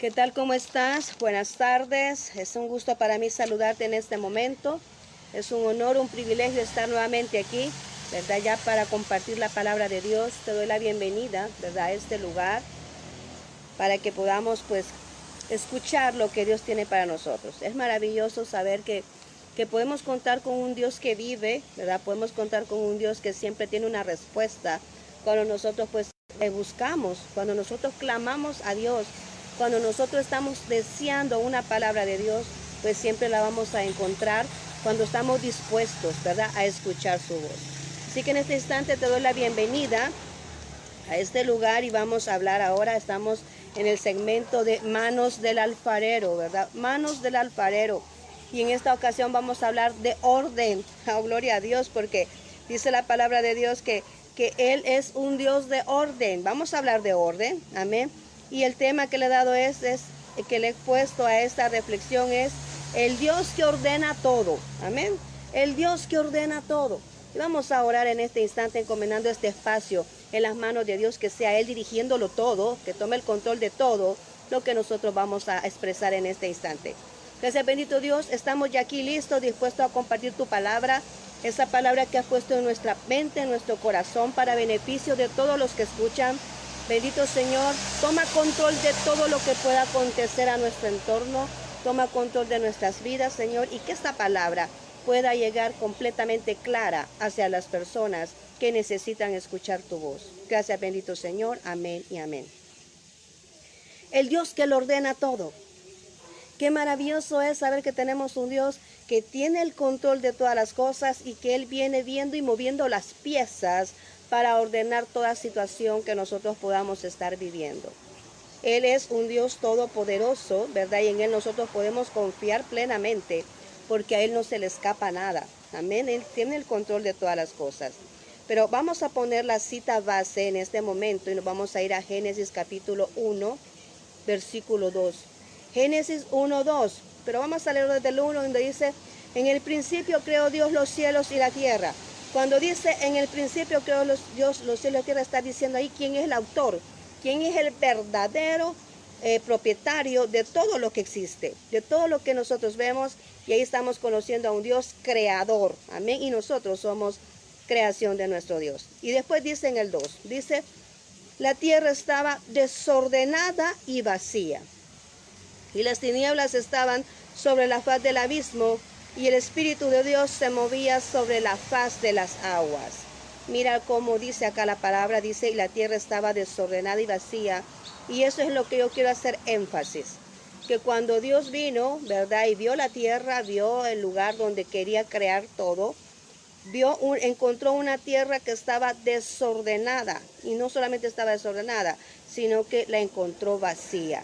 ¿Qué tal? ¿Cómo estás? Buenas tardes. Es un gusto para mí saludarte en este momento. Es un honor, un privilegio estar nuevamente aquí, ¿verdad? Ya para compartir la palabra de Dios. Te doy la bienvenida, ¿verdad? A este lugar para que podamos, pues, escuchar lo que Dios tiene para nosotros. Es maravilloso saber que podemos contar con un Dios que vive, ¿verdad? Podemos contar con un Dios que siempre tiene una respuesta cuando nosotros, pues, le buscamos, cuando nosotros clamamos a Dios. Cuando nosotros estamos deseando una palabra de Dios, pues siempre la vamos a encontrar cuando estamos dispuestos, ¿verdad?, a escuchar su voz. Así que en este instante te doy la bienvenida a este lugar y vamos a hablar ahora. Estamos en el segmento de Manos del Alfarero, ¿verdad? Manos del Alfarero. Y en esta ocasión vamos a hablar de orden. Oh, gloria a Dios, porque dice la palabra de Dios que Él es un Dios de orden. Vamos a hablar de orden, amén. Y el tema que le he dado que le he puesto a esta reflexión es el Dios que ordena todo, amén. El Dios que ordena todo. Y vamos a orar en este instante encomendando este espacio en las manos de Dios, que sea Él dirigiéndolo todo, que tome el control de todo lo que nosotros vamos a expresar en este instante. Gracias, bendito Dios, estamos ya aquí listos, dispuestos a compartir tu palabra, esa palabra que has puesto en nuestra mente, en nuestro corazón, para beneficio de todos los que escuchan. Bendito Señor, toma control de todo lo que pueda acontecer a nuestro entorno, toma control de nuestras vidas, Señor, y que esta palabra pueda llegar completamente clara hacia las personas que necesitan escuchar tu voz. Gracias, bendito Señor. Amén y amén. El Dios que lo ordena todo. Qué maravilloso es saber que tenemos un Dios que tiene el control de todas las cosas y que Él viene viendo y moviendo las piezas para ordenar toda situación que nosotros podamos estar viviendo. Él es un Dios todopoderoso, ¿verdad? Y en Él nosotros podemos confiar plenamente, porque a Él no se le escapa nada. Amén. Él tiene el control de todas las cosas. Pero vamos a poner la cita base en este momento y nos vamos a ir a Génesis capítulo 1, versículo 2. Génesis 1, 2. Pero vamos a leer desde el 1, donde dice: en el principio creó Dios los cielos y la tierra. Cuando dice en el principio creó Dios los cielos y la tierra, está diciendo ahí quién es el autor, quién es el verdadero propietario de todo lo que existe, de todo lo que nosotros vemos. Y ahí estamos conociendo a un Dios creador, amén, y nosotros somos creación de nuestro Dios. Y después dice en el 2, dice: la tierra estaba desordenada y vacía, y las tinieblas estaban sobre la faz del abismo, y el Espíritu de Dios se movía sobre la faz de las aguas. Mira cómo dice acá la palabra, dice: y la tierra estaba desordenada y vacía. Y eso es lo que yo quiero hacer énfasis, que cuando Dios vino, ¿verdad?, y vio la tierra, vio el lugar donde quería crear todo, encontró una tierra que estaba desordenada, y no solamente estaba desordenada, sino que la encontró vacía.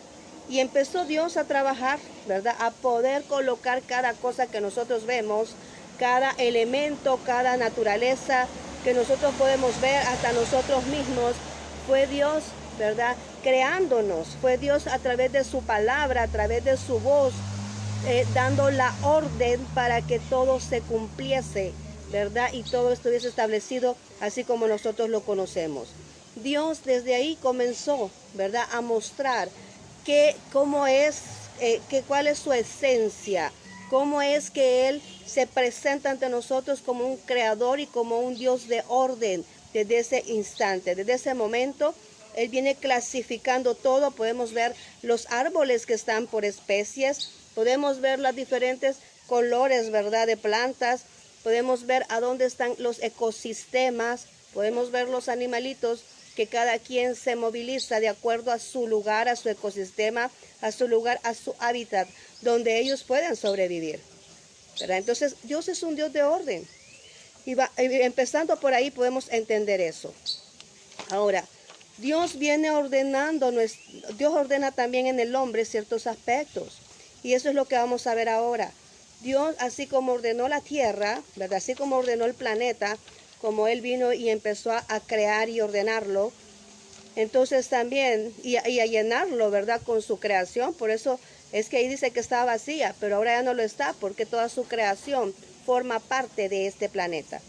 Y empezó Dios a trabajar, ¿verdad?, a poder colocar cada cosa que nosotros vemos, cada elemento, cada naturaleza que nosotros podemos ver, hasta nosotros mismos. Fue Dios, ¿verdad?, creándonos. Fue Dios a través de su palabra, a través de su voz, dando la orden para que todo se cumpliese, ¿verdad?, y todo estuviese establecido así como nosotros lo conocemos. Dios desde ahí comenzó, ¿verdad?, a mostrar cómo es, cuál es su esencia, cómo es que Él se presenta ante nosotros como un creador y como un Dios de orden. Desde ese instante, desde ese momento, Él viene clasificando todo. Podemos ver los árboles que están por especies, podemos ver los diferentes colores, ¿verdad?, de plantas, podemos ver a dónde están los ecosistemas, podemos ver los animalitos, que cada quien se moviliza de acuerdo a su lugar, a su ecosistema, a su lugar, a su hábitat, donde ellos pueden sobrevivir, ¿verdad? Entonces, Dios es un Dios de orden. Y empezando por ahí podemos entender eso. Ahora, Dios viene ordenando, Dios ordena también en el hombre ciertos aspectos. Y eso es lo que vamos a ver ahora. Dios, así como ordenó la tierra, ¿verdad?, así como ordenó el planeta, como Él vino y empezó a crear y ordenarlo, entonces también, y a llenarlo, ¿verdad?, con su creación. Por eso es que ahí dice que estaba vacía, pero ahora ya no lo está, porque toda su creación forma parte de este planeta.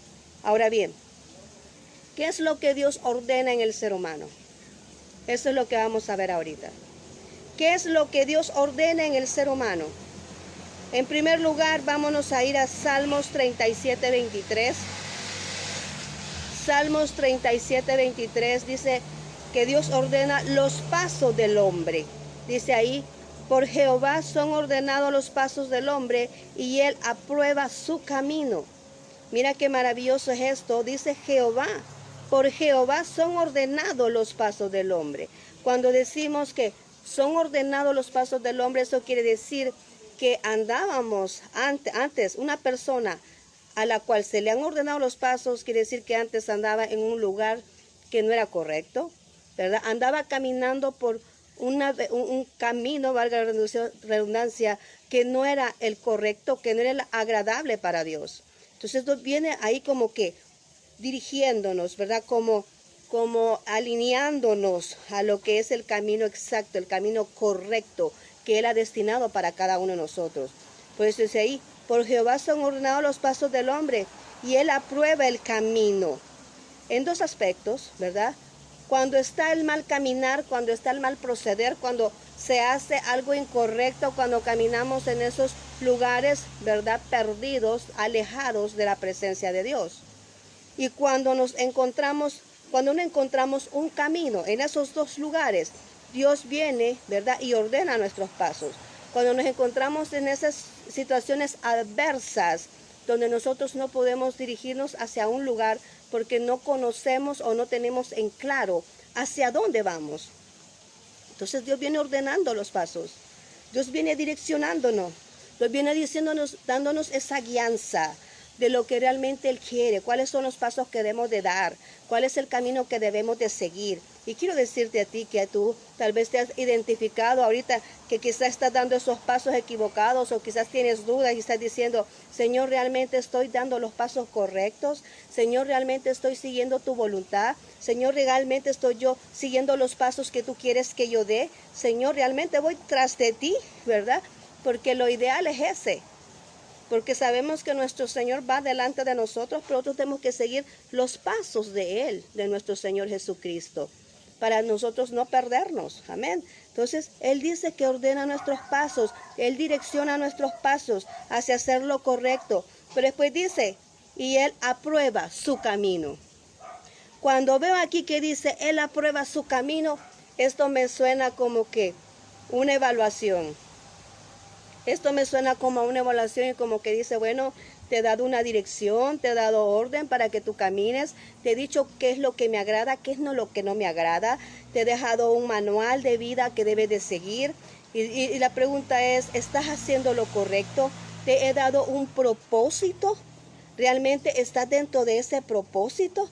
Ahora bien, ¿qué es lo que Dios ordena en el ser humano? Eso es lo que vamos a ver ahorita. ¿Qué es lo que Dios ordena en el ser humano? En primer lugar, vámonos a ir a Salmos 37, 23. Salmos 37, 23 dice que Dios ordena los pasos del hombre. Dice ahí, por Jehová son ordenados los pasos del hombre y él aprueba su camino. Mira qué maravilloso es esto, dice Jehová. Por Jehová son ordenados los pasos del hombre. Cuando decimos que son ordenados los pasos del hombre, eso quiere decir que andábamos antes, una persona a la cual se le han ordenado los pasos, quiere decir que antes andaba en un lugar que no era correcto, ¿verdad? Andaba caminando por un camino, valga la redundancia, que no era el correcto, que no era el agradable para Dios. Entonces Dios viene ahí como que dirigiéndonos, ¿verdad? Como alineándonos a lo que es el camino exacto, el camino correcto que Él ha destinado para cada uno de nosotros. Por eso dice ahí, por Jehová son ordenados los pasos del hombre y Él aprueba el camino. En dos aspectos, ¿verdad? Cuando está el mal caminar, cuando está el mal proceder, cuando se hace algo incorrecto, cuando caminamos en esos lugares, ¿verdad? Perdidos, alejados de la presencia de Dios. Y cuando no encontramos un camino en esos dos lugares, Dios viene, ¿verdad? Y ordena nuestros pasos. Cuando nos encontramos en esas situaciones adversas, donde nosotros no podemos dirigirnos hacia un lugar porque no conocemos o no tenemos en claro hacia dónde vamos. Entonces Dios viene ordenando los pasos. Dios viene direccionándonos. Dios viene diciéndonos, dándonos esa guianza de lo que realmente Él quiere, cuáles son los pasos que debemos de dar, cuál es el camino que debemos de seguir. Y quiero decirte a ti que tú tal vez te has identificado ahorita que quizás estás dando esos pasos equivocados o quizás tienes dudas y estás diciendo, Señor, ¿realmente estoy dando los pasos correctos? Señor, ¿realmente estoy siguiendo tu voluntad? Señor, ¿realmente estoy yo siguiendo los pasos que tú quieres que yo dé? Señor, ¿realmente voy tras de ti? ¿Verdad? Porque lo ideal es ese. Porque sabemos que nuestro Señor va delante de nosotros, pero nosotros tenemos que seguir los pasos de Él, de nuestro Señor Jesucristo, para nosotros no perdernos. Amén. Entonces, Él dice que ordena nuestros pasos, Él direcciona nuestros pasos hacia hacer lo correcto. Pero después dice, y Él aprueba su camino. Cuando veo aquí que dice, Él aprueba su camino, esto me suena como que una evaluación. Esto me suena como a una evaluación y como que dice, bueno, te he dado una dirección, te he dado orden para que tú camines, te he dicho qué es lo que me agrada, qué es lo que no me agrada, te he dejado un manual de vida que debes de seguir. Y la pregunta es, ¿estás haciendo lo correcto? ¿Te he dado un propósito? ¿Realmente estás dentro de ese propósito?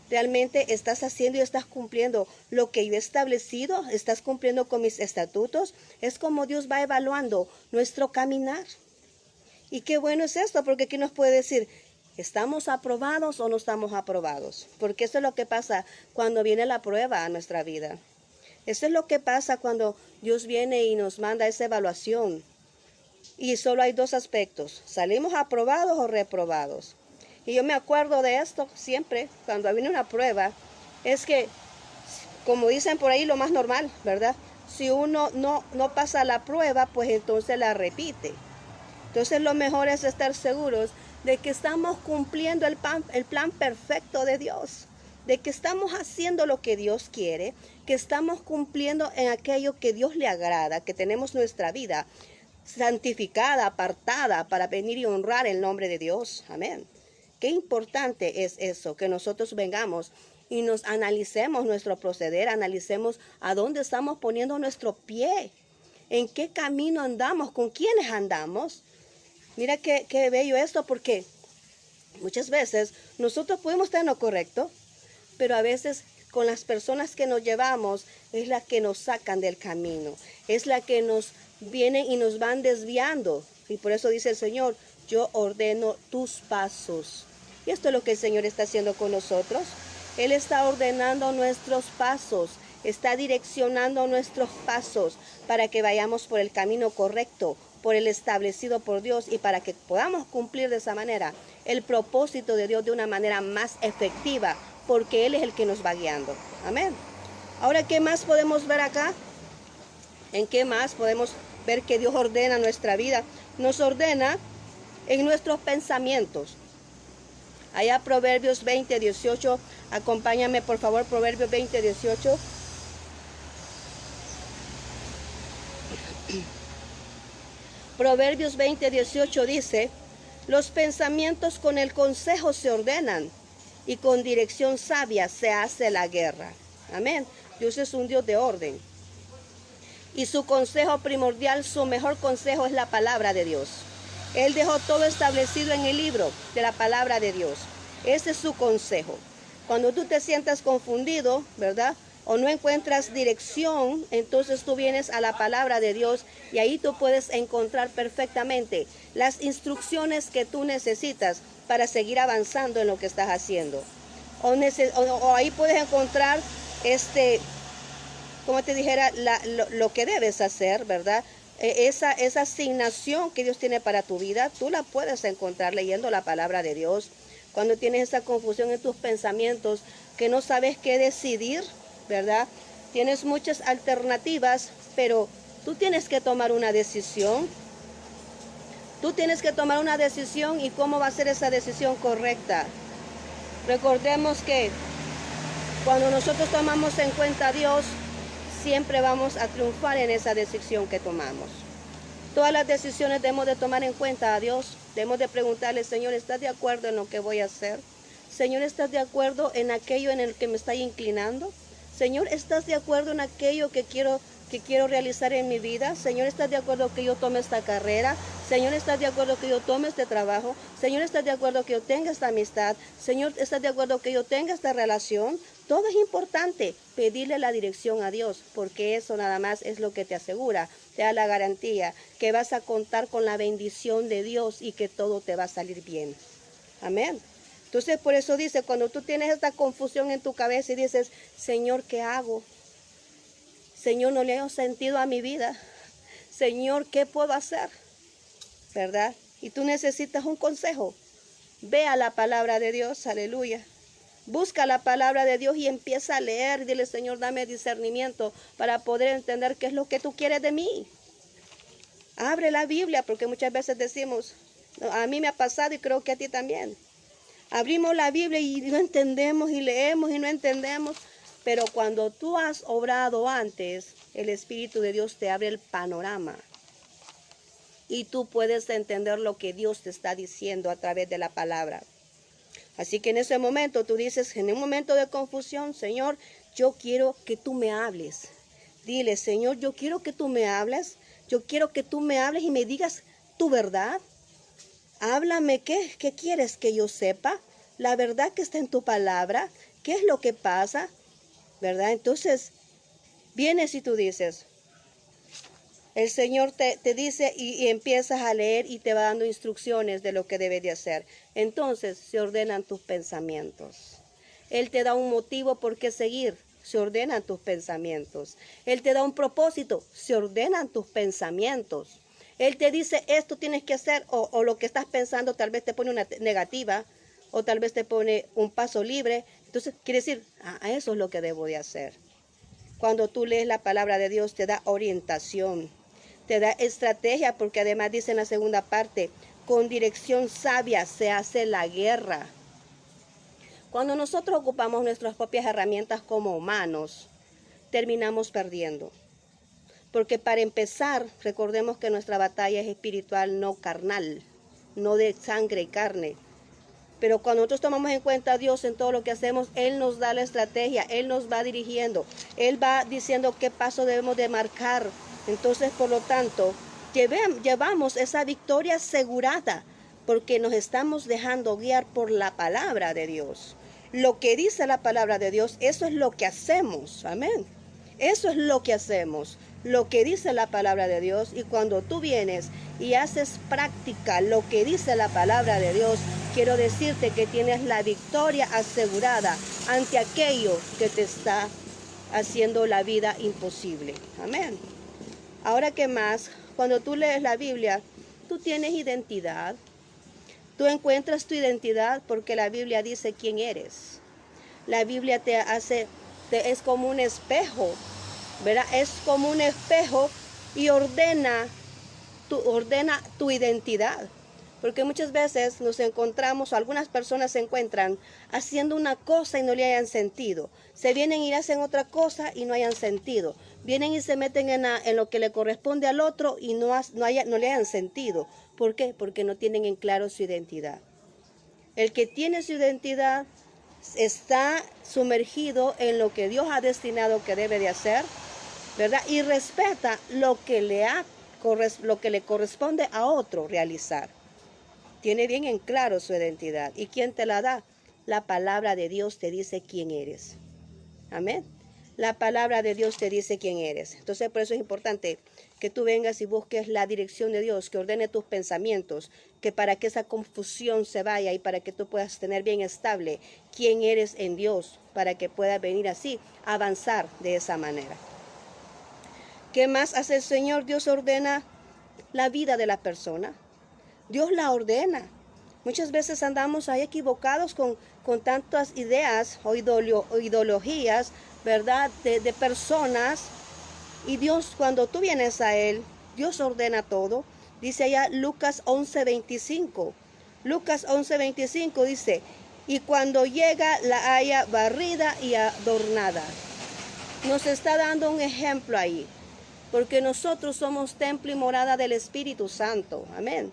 ¿Realmente estás haciendo y estás cumpliendo lo que yo he establecido? ¿Estás cumpliendo con mis estatutos? Es como Dios va evaluando nuestro caminar. Y qué bueno es esto, porque aquí nos puede decir, ¿estamos aprobados o no estamos aprobados? Porque eso es lo que pasa cuando viene la prueba a nuestra vida. Eso es lo que pasa cuando Dios viene y nos manda esa evaluación. Y solo hay dos aspectos, ¿salimos aprobados o reprobados? Y yo me acuerdo de esto siempre, cuando viene una prueba, es que, como dicen por ahí, lo más normal, ¿verdad? Si uno no pasa la prueba, pues entonces la repite. Entonces lo mejor es estar seguros de que estamos cumpliendo el plan perfecto de Dios, de que estamos haciendo lo que Dios quiere, que estamos cumpliendo en aquello que Dios le agrada, que tenemos nuestra vida santificada, apartada para venir y honrar el nombre de Dios. Amén. Qué importante es eso, que nosotros vengamos y nos analicemos nuestro proceder, analicemos a dónde estamos poniendo nuestro pie, en qué camino andamos, con quiénes andamos. Mira qué bello esto, porque muchas veces nosotros podemos estar en lo correcto, pero a veces con las personas que nos llevamos es la que nos sacan del camino, es la que nos vienen y nos van desviando. Y por eso dice el Señor, yo ordeno tus pasos. Y esto es lo que el Señor está haciendo con nosotros. Él está ordenando nuestros pasos, está direccionando nuestros pasos para que vayamos por el camino correcto, por el establecido por Dios y para que podamos cumplir de esa manera el propósito de Dios de una manera más efectiva, porque Él es el que nos va guiando. Amén. Ahora, ¿qué más podemos ver acá? ¿En qué más podemos ver que Dios ordena nuestra vida? Nos ordena en nuestros pensamientos. Allá Proverbios 20:18, acompáñame por favor, Proverbios 20:18. Proverbios 20:18 dice, los pensamientos con el consejo se ordenan y con dirección sabia se hace la guerra. Amén. Dios es un Dios de orden. Y su consejo primordial, su mejor consejo es la palabra de Dios. Él dejó todo establecido en el libro de la palabra de Dios. Ese es su consejo. Cuando tú te sientas confundido, ¿verdad? O no encuentras dirección, entonces tú vienes a la palabra de Dios y ahí tú puedes encontrar perfectamente las instrucciones que tú necesitas para seguir avanzando en lo que estás haciendo. O ahí puedes encontrar, como te dijera, lo que debes hacer, ¿verdad? Esa asignación que Dios tiene para tu vida, tú la puedes encontrar leyendo la palabra de Dios. Cuando tienes esa confusión en tus pensamientos, que no sabes qué decidir, ¿verdad? Tienes muchas alternativas, pero tú tienes que tomar una decisión. Tú tienes que tomar una decisión, y cómo va a ser esa decisión correcta. Recordemos que cuando nosotros tomamos en cuenta a Dios, siempre vamos a triunfar en esa decisión que tomamos. Todas las decisiones debemos de tomar en cuenta a Dios. Debemos de preguntarle, Señor, ¿estás de acuerdo en lo que voy a hacer? Señor, ¿estás de acuerdo en aquello en el que me estoy inclinando? Señor, ¿estás de acuerdo en aquello que quiero realizar en mi vida? Señor, ¿estás de acuerdo que yo tome esta carrera? Señor, ¿estás de acuerdo que yo tome este trabajo? Señor, ¿estás de acuerdo que yo tenga esta amistad? Señor, ¿estás de acuerdo que yo tenga esta relación? Todo es importante pedirle la dirección a Dios, porque eso nada más es lo que te asegura, te da la garantía que vas a contar con la bendición de Dios y que todo te va a salir bien. Amén. Entonces, por eso dice, cuando tú tienes esta confusión en tu cabeza y dices, Señor, ¿qué hago? Señor, no le he sentido a mi vida. Señor, ¿qué puedo hacer? ¿Verdad? Y tú necesitas un consejo. Ve a la palabra de Dios, aleluya. Busca la palabra de Dios y empieza a leer. Dile, Señor, dame discernimiento para poder entender qué es lo que tú quieres de mí. Abre la Biblia, porque muchas veces decimos, a mí me ha pasado y creo que a ti también. Abrimos la Biblia y no entendemos, y leemos y no entendemos. Pero cuando tú has obrado antes, el Espíritu de Dios te abre el panorama. Y tú puedes entender lo que Dios te está diciendo a través de la palabra. Así que en ese momento tú dices, en un momento de confusión, Señor, yo quiero que tú me hables. Dile, Señor, yo quiero que tú me hables. Yo quiero que tú me hables y me digas tu verdad. Háblame, ¿qué quieres que yo sepa? La verdad que está en tu palabra. ¿Qué es lo que pasa? ¿Verdad? Entonces, vienes y tú dices, el Señor te dice y empiezas a leer y te va dando instrucciones de lo que debes de hacer. Entonces se ordenan tus pensamientos. Él te da un motivo por qué seguir. Se ordenan tus pensamientos. Él te da un propósito. Se ordenan tus pensamientos. Él te dice, esto tienes que hacer, o lo que estás pensando tal vez te pone una negativa, o tal vez te pone un paso libre. Entonces quiere decir, eso es lo que debo de hacer. Cuando tú lees la palabra de Dios, te da orientación, te da estrategia, porque además dice en la segunda parte, con dirección sabia se hace la guerra. Cuando nosotros ocupamos nuestras propias herramientas como humanos, terminamos perdiendo. Porque para empezar, recordemos que nuestra batalla es espiritual, no carnal, no de sangre y carne. Pero cuando nosotros tomamos en cuenta a Dios en todo lo que hacemos, Él nos da la estrategia, Él nos va dirigiendo, Él va diciendo qué paso debemos de marcar. Entonces, por lo tanto, llevamos esa victoria asegurada, porque nos estamos dejando guiar por la palabra de Dios. Lo que dice la palabra de Dios, eso es lo que hacemos. Amén. Eso es lo que hacemos, lo que dice la palabra de Dios. Y cuando tú vienes y haces práctica lo que dice la palabra de Dios, quiero decirte que tienes la victoria asegurada ante aquello que te está haciendo la vida imposible. Amén. Ahora, ¿qué más? Cuando tú lees la Biblia, tú tienes identidad. Tú encuentras tu identidad porque la Biblia dice quién eres. La Biblia es como un espejo, ¿verdad? Es como un espejo y ordena tu identidad. Porque muchas veces nos encontramos, o algunas personas se encuentran haciendo una cosa y no le hayan sentido. Se vienen y hacen otra cosa y no hayan sentido. Vienen y se meten en lo que le corresponde al otro y no le hayan sentido. ¿Por qué? Porque no tienen en claro su identidad. El que tiene su identidad está sumergido en lo que Dios ha destinado que debe de hacer, ¿verdad? Y respeta lo que le corresponde a otro realizar. Tiene bien en claro su identidad. ¿Y quién te la da? La palabra de Dios te dice quién eres. Amén. La palabra de Dios te dice quién eres. Entonces, por eso es importante que tú vengas y busques la dirección de Dios, que ordene tus pensamientos, que para que esa confusión se vaya y para que tú puedas tener bien estable quién eres en Dios, para que puedas venir así, avanzar de esa manera. ¿Qué más hace el Señor? Dios ordena la vida de la persona. Dios la ordena. Muchas veces andamos ahí equivocados con tantas ideas o ideologías, ¿verdad? De personas. Y Dios, cuando tú vienes a Él, Dios ordena todo. Dice allá Lucas 11:25. Lucas 11:25 dice, y cuando llega la haya barrida y adornada. Nos está dando un ejemplo ahí. Porque nosotros somos templo y morada del Espíritu Santo. Amén.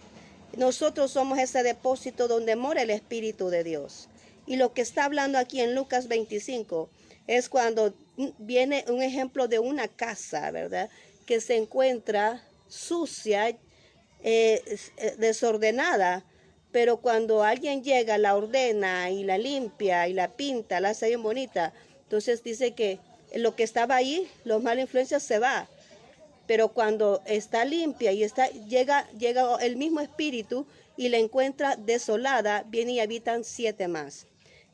Nosotros somos ese depósito donde mora el Espíritu de Dios. Y lo que está hablando aquí en Lucas 25 es cuando viene un ejemplo de una casa, ¿verdad? Que se encuentra sucia, desordenada, pero cuando alguien llega, la ordena y la limpia y la pinta, la hace bien bonita. Entonces dice que lo que estaba ahí, los malas influencias se va. Pero cuando está limpia y llega el mismo espíritu y la encuentra desolada, viene y habitan 7 más.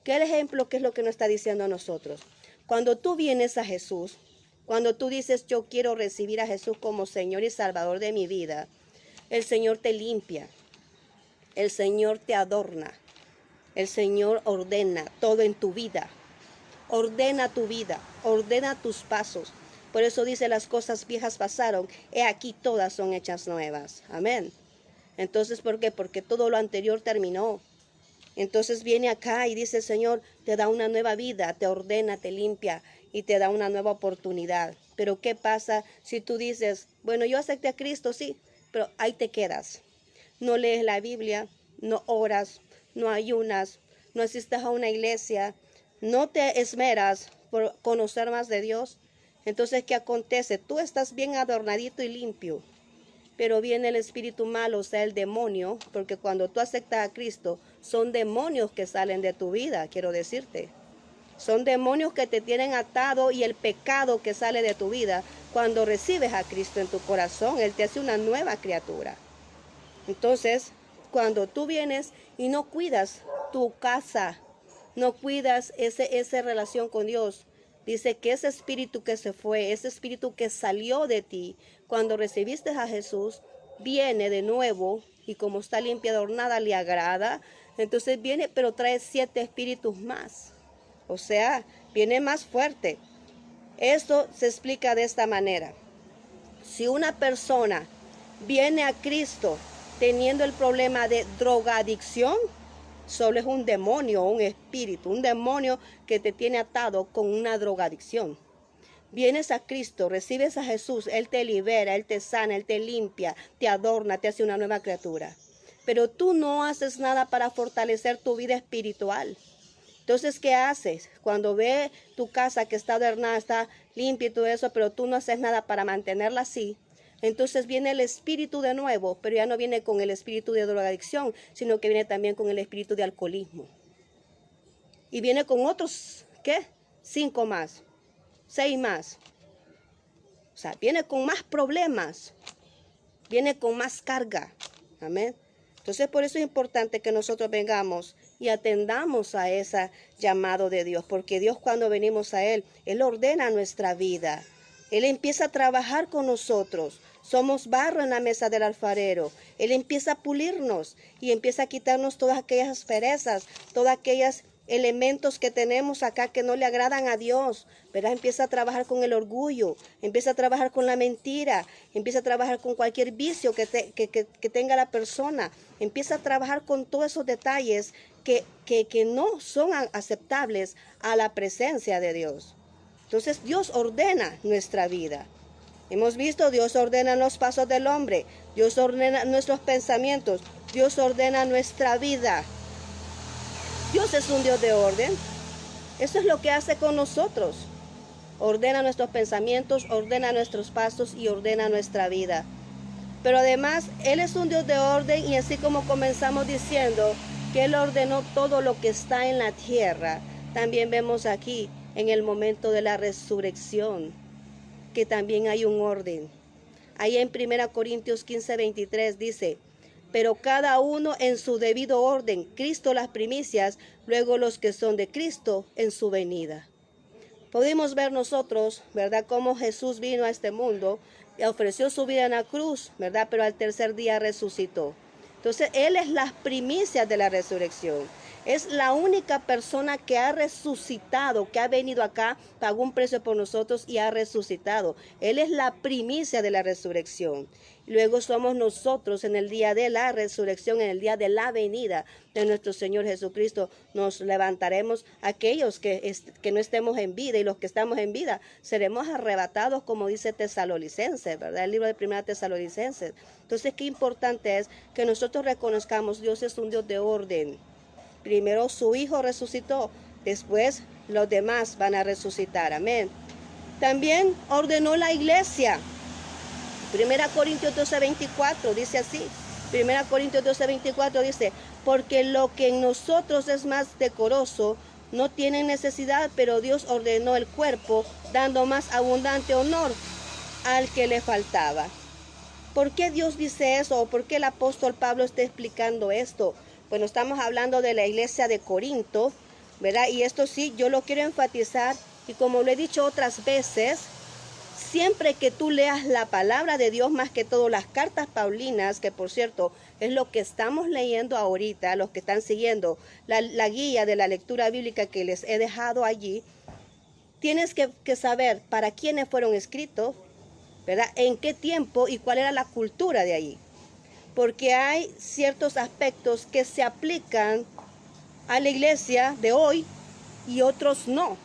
¿Qué ejemplo? ¿Qué es lo que nos está diciendo a nosotros? Cuando tú vienes a Jesús, cuando tú dices yo quiero recibir a Jesús como Señor y Salvador de mi vida, el Señor te limpia, el Señor te adorna, el Señor ordena todo en tu vida. Ordena tu vida, ordena tus pasos. Por eso dice, las cosas viejas pasaron, he aquí todas son hechas nuevas. Amén. Entonces, ¿por qué? Porque todo lo anterior terminó. Entonces viene acá y dice, Señor, te da una nueva vida, te ordena, te limpia y te da una nueva oportunidad. Pero ¿qué pasa si tú dices, bueno, yo acepté a Cristo, sí, pero ahí te quedas? No lees la Biblia, no oras, no ayunas, no asistes a una iglesia, no te esmeras por conocer más de Dios. Entonces, ¿qué acontece? Tú estás bien adornadito y limpio, pero viene el espíritu malo, o sea, el demonio, porque cuando tú aceptas a Cristo, son demonios que salen de tu vida, quiero decirte. Son demonios que te tienen atado y el pecado que sale de tu vida. Cuando recibes a Cristo en tu corazón, Él te hace una nueva criatura. Entonces, cuando tú vienes y no cuidas tu casa, no cuidas esa relación con Dios, dice que ese espíritu que se fue, ese espíritu que salió de ti, cuando recibiste a Jesús, viene de nuevo y como está limpia, adornada, le agrada. Entonces viene, pero trae 7 espíritus más. O sea, viene más fuerte. Esto se explica de esta manera. Si una persona viene a Cristo teniendo el problema de drogadicción, solo es un demonio o un espíritu, un demonio que te tiene atado con una drogadicción. Vienes a Cristo, recibes a Jesús, Él te libera, Él te sana, Él te limpia, te adorna, te hace una nueva criatura. Pero tú no haces nada para fortalecer tu vida espiritual. Entonces, ¿qué haces? Cuando ve tu casa que está adornada, está limpia y todo eso, pero tú no haces nada para mantenerla así, entonces viene el espíritu de nuevo, pero ya no viene con el espíritu de drogadicción, sino que viene también con el espíritu de alcoholismo. Y viene con otros, ¿qué? 5 más, 6 más. O sea, viene con más problemas, viene con más carga. Amén. Entonces, por eso es importante que nosotros vengamos y atendamos a ese llamado de Dios, porque Dios, cuando venimos a Él, Él ordena nuestra vida. Él empieza a trabajar con nosotros. Somos barro en la mesa del alfarero. Él empieza a pulirnos y empieza a quitarnos todas aquellas asperezas, todas aquellas elementos que tenemos acá que no le agradan a Dios, ¿verdad? Empieza a trabajar con el orgullo, empieza a trabajar con la mentira, empieza a trabajar con cualquier vicio que tenga la persona, empieza a trabajar con todos esos detalles que no son aceptables a la presencia de Dios. Entonces Dios ordena nuestra vida. Hemos visto, Dios ordena los pasos del hombre, Dios ordena nuestros pensamientos, Dios ordena nuestra vida. Dios es un Dios de orden. Eso es lo que hace con nosotros. Ordena nuestros pensamientos, ordena nuestros pasos y ordena nuestra vida. Pero además, Él es un Dios de orden y así como comenzamos diciendo que Él ordenó todo lo que está en la tierra, también vemos aquí en el momento de la resurrección que también hay un orden. Ahí en 1 Corintios 15:23 dice: pero cada uno en su debido orden, Cristo las primicias, luego los que son de Cristo en su venida. Podemos ver nosotros, ¿verdad?, cómo Jesús vino a este mundo y ofreció su vida en la cruz, ¿verdad?, pero al tercer día resucitó. Entonces, Él es las primicias de la resurrección. Es la única persona que ha resucitado, que ha venido acá, pagó un precio por nosotros y ha resucitado. Él es la primicia de la resurrección. Luego somos nosotros en el día de la resurrección, en el día de la venida de nuestro Señor Jesucristo. Nos levantaremos aquellos que no estemos en vida, y los que estamos en vida seremos arrebatados, como dice Tesalonicenses, ¿verdad? El libro de 1 Tesalonicenses. Entonces, qué importante es que nosotros reconozcamos: Dios es un Dios de orden. Primero su Hijo resucitó, después los demás van a resucitar. Amén. También ordenó la iglesia. 1 Corintios 12:24 dice así. 1 Corintios 12:24 dice: porque lo que en nosotros es más decoroso no tiene necesidad, pero Dios ordenó el cuerpo, dando más abundante honor al que le faltaba. ¿Por qué Dios dice eso? ¿O por qué el apóstol Pablo está explicando esto? Bueno, estamos hablando de la iglesia de Corinto, ¿verdad? Y esto sí, yo lo quiero enfatizar, y como lo he dicho otras veces, siempre que tú leas la palabra de Dios, más que todo las cartas paulinas, que por cierto es lo que estamos leyendo ahorita, los que están siguiendo la guía de la lectura bíblica que les he dejado allí, tienes que saber para quiénes fueron escritos, ¿verdad? En qué tiempo y cuál era la cultura de allí. Porque hay ciertos aspectos que se aplican a la iglesia de hoy y otros no.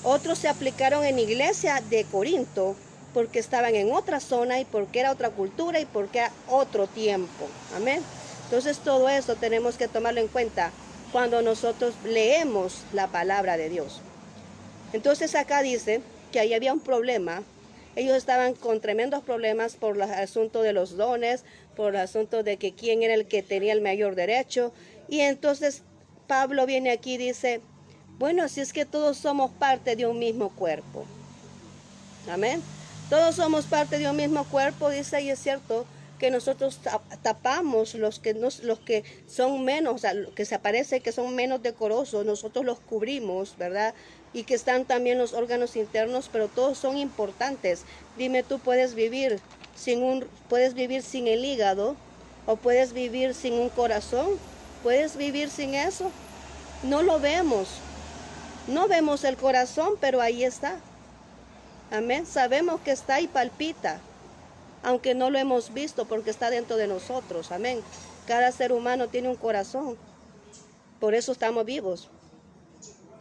Otros se aplicaron en la iglesia de Corinto porque estaban en otra zona y porque era otra cultura y porque era otro tiempo. Amén. Entonces todo eso tenemos que tomarlo en cuenta cuando nosotros leemos la palabra de Dios. Entonces acá dice que ahí había un problema. Ellos estaban con tremendos problemas por el asunto de los dones, por el asunto de que quién era el que tenía el mayor derecho. Y entonces Pablo viene aquí y dice: bueno, si es que todos somos parte de un mismo cuerpo. Amén. Todos somos parte de un mismo cuerpo, dice, y es cierto que nosotros tapamos los que son menos, o sea, que se parece que son menos decorosos, nosotros los cubrimos, ¿verdad? Y que están también los órganos internos, pero todos son importantes. Dime, tú puedes vivir sin el hígado, o puedes vivir sin un corazón, puedes vivir sin eso. No lo vemos, no vemos el corazón, pero ahí está. Amén. Sabemos que está y palpita, aunque no lo hemos visto porque está dentro de nosotros. Amén. Cada ser humano tiene un corazón, por eso estamos vivos.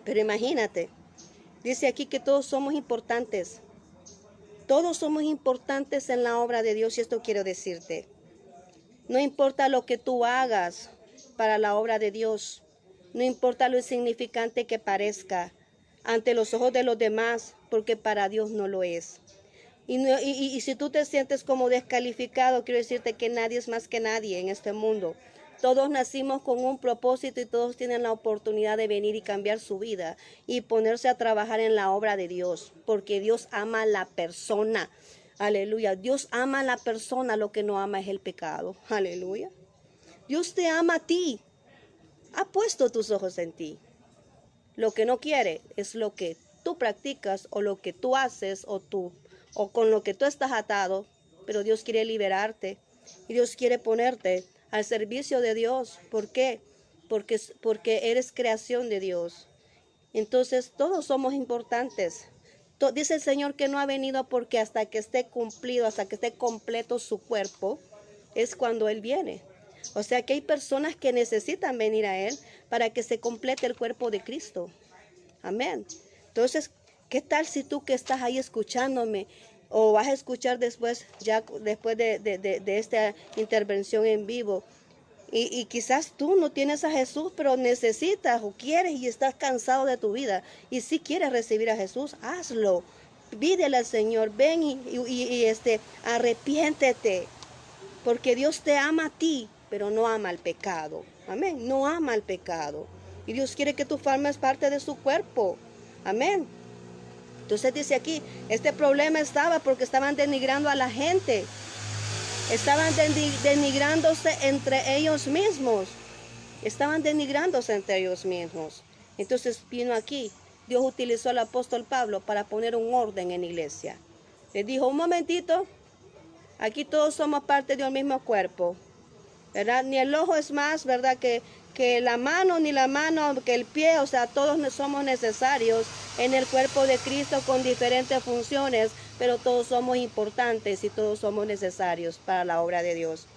Pero imagínate, dice aquí que todos somos importantes. Todos somos importantes en la obra de Dios, y esto quiero decirte. No importa lo que tú hagas para la obra de Dios, no importa lo insignificante que parezca ante los ojos de los demás, porque para Dios no lo es. Y si tú te sientes como descalificado, quiero decirte que nadie es más que nadie en este mundo. Todos nacimos con un propósito y todos tienen la oportunidad de venir y cambiar su vida y ponerse a trabajar en la obra de Dios, porque Dios ama a la persona. Aleluya. Dios ama a la persona, lo que no ama es el pecado. Aleluya. Dios te ama a ti. Ha puesto tus ojos en ti. Lo que no quiere es lo que tú practicas o lo que tú haces o con lo que tú estás atado, pero Dios quiere liberarte y Dios quiere ponerte al servicio de Dios. ¿Por qué? porque eres creación de Dios. Entonces todos somos importantes. Dice el Señor que no ha venido porque hasta que esté cumplido, hasta que esté completo su cuerpo, es cuando Él viene. O sea que hay personas que necesitan venir a Él para que se complete el cuerpo de Cristo. Amén. Entonces, ¿qué tal si tú que estás ahí escuchándome o vas a escuchar después, ya después de esta intervención en vivo? Y quizás tú no tienes a Jesús, pero necesitas o quieres y estás cansado de tu vida. Y si quieres recibir a Jesús, hazlo. Pídele al Señor, ven y arrepiéntete. Porque Dios te ama a ti, pero no ama al pecado. Amén. No ama al pecado. Y Dios quiere que tú formes parte de su cuerpo. Amén. Entonces dice aquí, este problema estaba porque estaban denigrando a la gente. Estaban denigrándose entre ellos mismos. Estaban denigrándose entre ellos mismos. Entonces vino aquí. Dios utilizó al apóstol Pablo para poner un orden en la iglesia. Les dijo, un momentito, aquí todos somos parte de un mismo cuerpo, ¿verdad? Ni el ojo es más, ¿verdad? Que la mano, ni la mano, que el pie, o sea, todos somos necesarios en el cuerpo de Cristo con diferentes funciones, pero todos somos importantes y todos somos necesarios para la obra de Dios.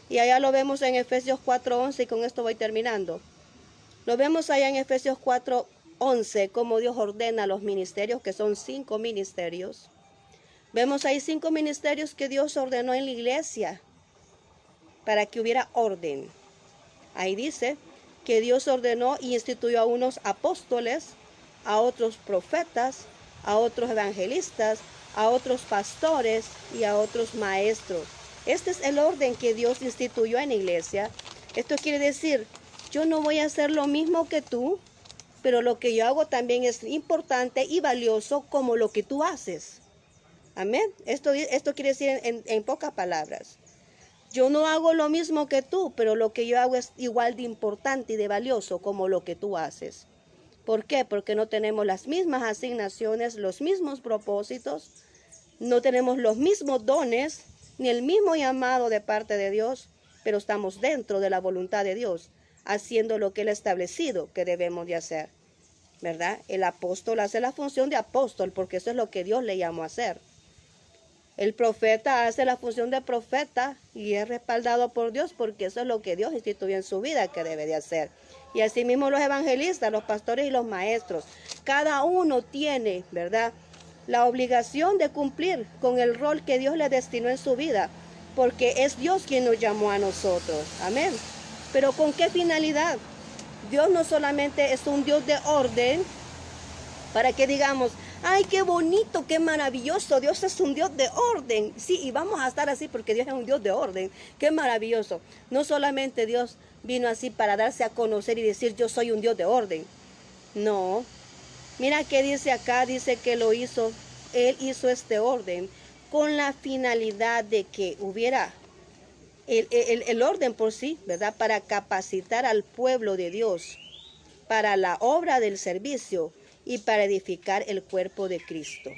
Y allá lo vemos en Efesios 4:11 y con esto voy terminando. Lo vemos allá en Efesios 4:11 cómo Dios ordena los ministerios, que son 5 ministerios. Vemos ahí 5 ministerios que Dios ordenó en la iglesia para que hubiera orden. Ahí dice que Dios ordenó y instituyó a unos apóstoles, a otros profetas, a otros evangelistas, a otros pastores y a otros maestros. Este es el orden que Dios instituyó en la iglesia. Esto quiere decir, yo no voy a hacer lo mismo que tú, pero lo que yo hago también es importante y valioso como lo que tú haces. Amén. Esto quiere decir en pocas palabras. Yo no hago lo mismo que tú, pero lo que yo hago es igual de importante y de valioso como lo que tú haces. ¿Por qué? Porque no tenemos las mismas asignaciones, los mismos propósitos, no tenemos los mismos dones, ni el mismo llamado de parte de Dios, pero estamos dentro de la voluntad de Dios, haciendo lo que Él ha establecido que debemos de hacer, ¿verdad? El apóstol hace la función de apóstol porque eso es lo que Dios le llamó a hacer. El profeta hace la función de profeta y es respaldado por Dios porque eso es lo que Dios instituyó en su vida que debe de hacer. Y asimismo los evangelistas, los pastores y los maestros. Cada uno tiene, ¿verdad?, la obligación de cumplir con el rol que Dios le destinó en su vida, porque es Dios quien nos llamó a nosotros. Amén. Pero ¿con qué finalidad? Dios no solamente es un Dios de orden, para que digamos, ay, qué bonito, qué maravilloso, Dios es un Dios de orden. Sí, y vamos a estar así porque Dios es un Dios de orden. Qué maravilloso. No solamente Dios vino así para darse a conocer y decir, yo soy un Dios de orden. No. Mira qué dice acá, dice que lo hizo, Él hizo este orden con la finalidad de que hubiera el orden por sí, ¿verdad? Para capacitar al pueblo de Dios para la obra del servicio y para edificar el cuerpo de Cristo.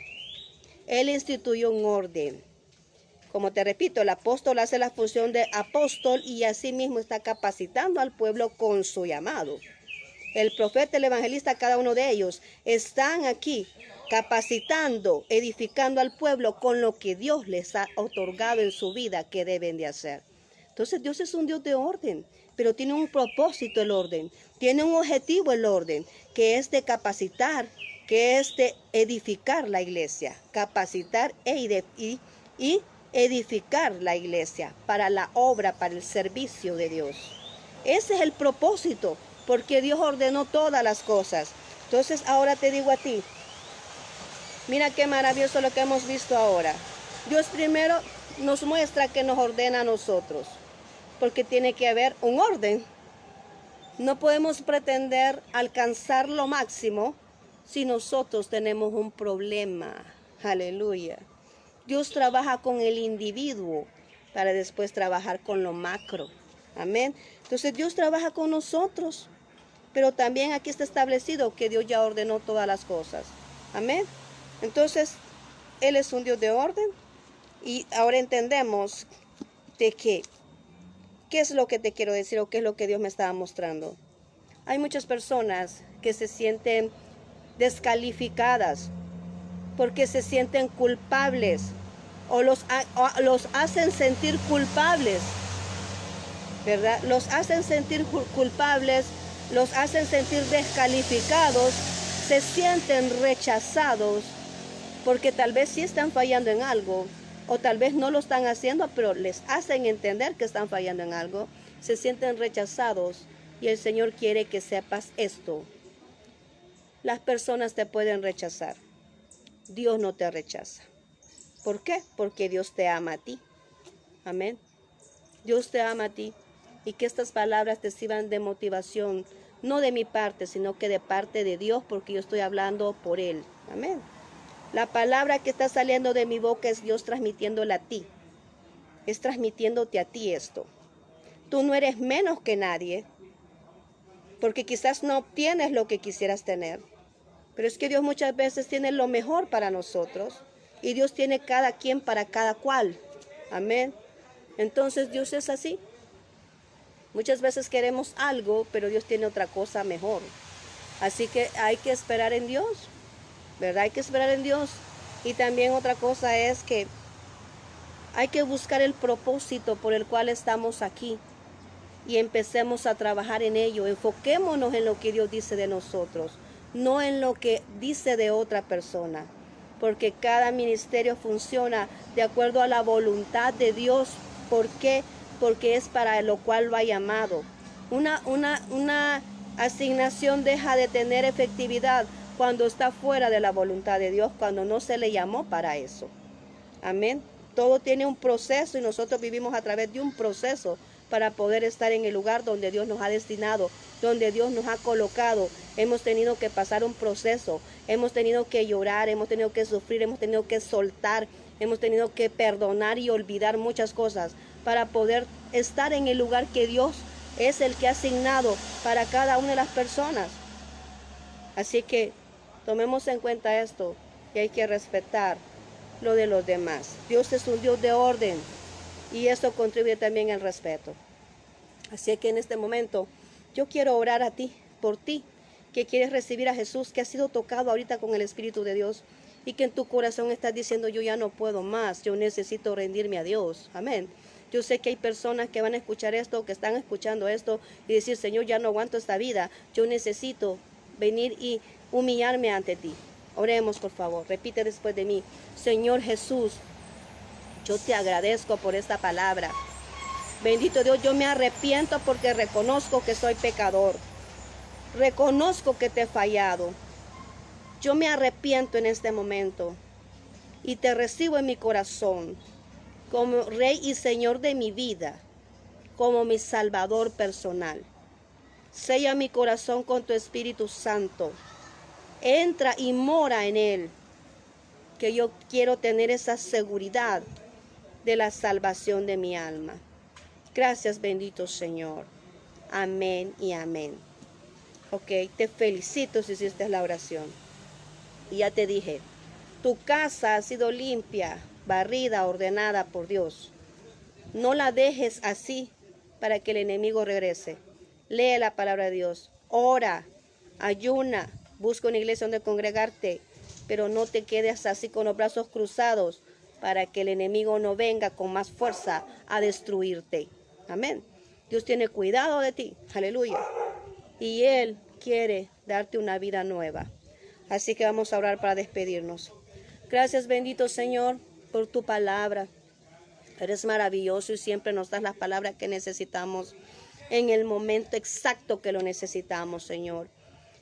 Él instituyó un orden. Como te repito, el apóstol hace la función de apóstol y asimismo está capacitando al pueblo con su llamado. El profeta, el evangelista, cada uno de ellos están aquí capacitando, edificando al pueblo con lo que Dios les ha otorgado en su vida que deben de hacer. Entonces Dios es un Dios de orden, pero tiene un propósito el orden, tiene un objetivo el orden, que es de capacitar, que es de edificar la iglesia, capacitar y edificar la iglesia para la obra, para el servicio de Dios. Ese es el propósito, porque Dios ordenó todas las cosas. Entonces ahora te digo a ti, mira qué maravilloso lo que hemos visto ahora. Dios primero nos muestra que nos ordena a nosotros, porque tiene que haber un orden. No podemos pretender alcanzar lo máximo si nosotros tenemos un problema. Aleluya. Dios trabaja con el individuo para después trabajar con lo macro. Amén. Entonces Dios trabaja con nosotros, pero también aquí está establecido que Dios ya ordenó todas las cosas. Amén. Entonces, Él es un Dios de orden y ahora entendemos de que, ¿qué es lo que te quiero decir o qué es lo que Dios me estaba mostrando? Hay muchas personas que se sienten descalificadas porque se sienten culpables o los hacen sentir culpables, ¿verdad? Los hacen sentir culpables, los hacen sentir descalificados, se sienten rechazados porque tal vez sí están fallando en algo o tal vez no lo están haciendo, pero les hacen entender que están fallando en algo, se sienten rechazados y el Señor quiere que sepas esto. Las personas te pueden rechazar, Dios no te rechaza. ¿Por qué? Porque Dios te ama a ti. Amén. Dios te ama a ti y que estas palabras te sirvan de motivación, no de mi parte, sino que de parte de Dios, porque yo estoy hablando por Él. Amén. La palabra que está saliendo de mi boca es Dios transmitiéndola a ti. Es transmitiéndote a ti esto. Tú no eres menos que nadie, porque quizás no obtienes lo que quisieras tener. Pero es que Dios muchas veces tiene lo mejor para nosotros. Y Dios tiene cada quien para cada cual. Amén. Entonces Dios es así. Muchas veces queremos algo, pero Dios tiene otra cosa mejor. Así que hay que esperar en Dios, ¿verdad? Hay que esperar en Dios. Y también otra cosa es que hay que buscar el propósito por el cual estamos aquí. Y empecemos a trabajar en ello. Enfoquémonos en lo que Dios dice de nosotros, no en lo que dice de otra persona. Porque cada ministerio funciona de acuerdo a la voluntad de Dios. ¿Por qué? Porque es para lo cual lo ha llamado. Una asignación deja de tener efectividad cuando está fuera de la voluntad de Dios, cuando no se le llamó para eso. Amén. Todo tiene un proceso y nosotros vivimos a través de un proceso para poder estar en el lugar donde Dios nos ha destinado, donde Dios nos ha colocado. Hemos tenido que pasar un proceso, hemos tenido que llorar, hemos tenido que sufrir, hemos tenido que soltar, hemos tenido que perdonar y olvidar muchas cosas para poder estar en el lugar que Dios es el que ha asignado para cada una de las personas. Así que tomemos en cuenta esto y hay que respetar lo de los demás. Dios es un Dios de orden y esto contribuye también al respeto. Así que en este momento yo quiero orar a ti, por ti, que quieres recibir a Jesús, que has sido tocado ahorita con el Espíritu de Dios y que en tu corazón estás diciendo yo ya no puedo más, yo necesito rendirme a Dios. Amén. Yo sé que hay personas que van a escuchar esto, que están escuchando esto y decir, Señor, ya no aguanto esta vida, yo necesito venir y humillarme ante ti. Oremos, por favor, repite después de mí. Señor Jesús, yo te agradezco por esta palabra. Bendito Dios, yo me arrepiento porque reconozco que soy pecador. Reconozco que te he fallado. Yo me arrepiento en este momento y te recibo en mi corazón como Rey y Señor de mi vida, como mi Salvador personal. Sella mi corazón con tu Espíritu Santo. Entra y mora en él, que yo quiero tener esa seguridad de la salvación de mi alma. Gracias, bendito Señor. Amén y amén. Ok, te felicito si hiciste la oración. Y ya te dije, tu casa ha sido limpia, barrida, ordenada por Dios. No la dejes así para que el enemigo regrese. Lee la palabra de Dios, ora, ayuna, busca una iglesia donde congregarte, pero no te quedes así con los brazos cruzados para que el enemigo no venga con más fuerza a destruirte. Amén. Dios tiene cuidado de ti. Aleluya. Y Él quiere darte una vida nueva. Así que vamos a orar para despedirnos. Gracias, bendito Señor, por tu palabra. Eres maravilloso y siempre nos das las palabras que necesitamos en el momento exacto que lo necesitamos, Señor.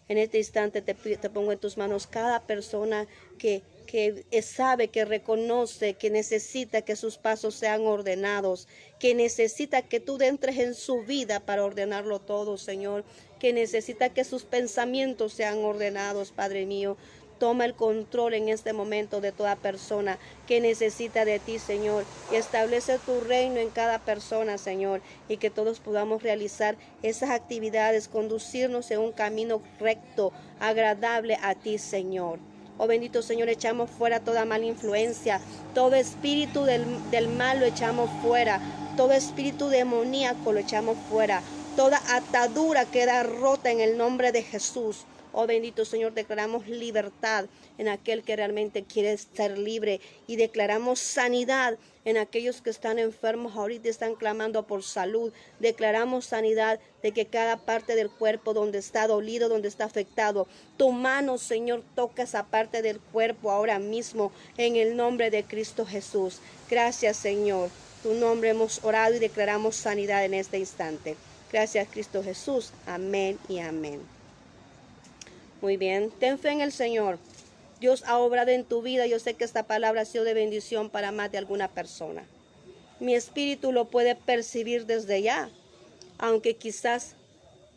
En este instante te pongo en tus manos cada persona que sabe, que reconoce, que necesita que sus pasos sean ordenados, que necesita que tú entres en su vida para ordenarlo todo, Señor, que necesita que sus pensamientos sean ordenados, Padre mío. Toma el control en este momento de toda persona que necesita de ti, Señor. Y establece tu reino en cada persona, Señor. Y que todos podamos realizar esas actividades, conducirnos en un camino recto, agradable a ti, Señor. Oh bendito Señor, echamos fuera toda mala influencia. Todo espíritu del mal lo echamos fuera. Todo espíritu demoníaco lo echamos fuera. Toda atadura queda rota en el nombre de Jesús. Oh bendito Señor, declaramos libertad en aquel que realmente quiere ser libre y declaramos sanidad en aquellos que están enfermos ahorita, están clamando por salud. Declaramos sanidad de que cada parte del cuerpo donde está dolido, donde está afectado, tu mano, Señor, toca esa parte del cuerpo ahora mismo en el nombre de Cristo Jesús. Gracias, Señor. Tu nombre hemos orado y declaramos sanidad en este instante. Gracias, Cristo Jesús. Amén y amén. Muy bien, ten fe en el Señor. Dios ha obrado en tu vida. Yo sé que esta palabra ha sido de bendición para más de alguna persona. Mi espíritu lo puede percibir desde ya, aunque quizás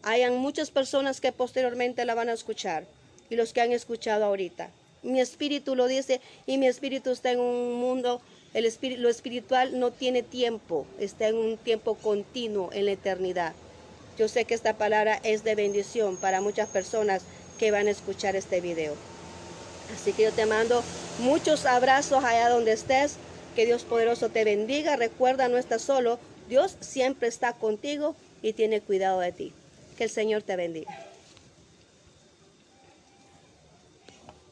hayan muchas personas que posteriormente la van a escuchar y los que han escuchado ahorita. Mi espíritu lo dice y mi espíritu está en un mundo, lo espiritual no tiene tiempo, está en un tiempo continuo en la eternidad. Yo sé que esta palabra es de bendición para muchas personas que van a escuchar este video. Así que yo te mando muchos abrazos allá donde estés. Que Dios poderoso te bendiga. Recuerda, no estás solo. Dios siempre está contigo y tiene cuidado de ti. Que el Señor te bendiga.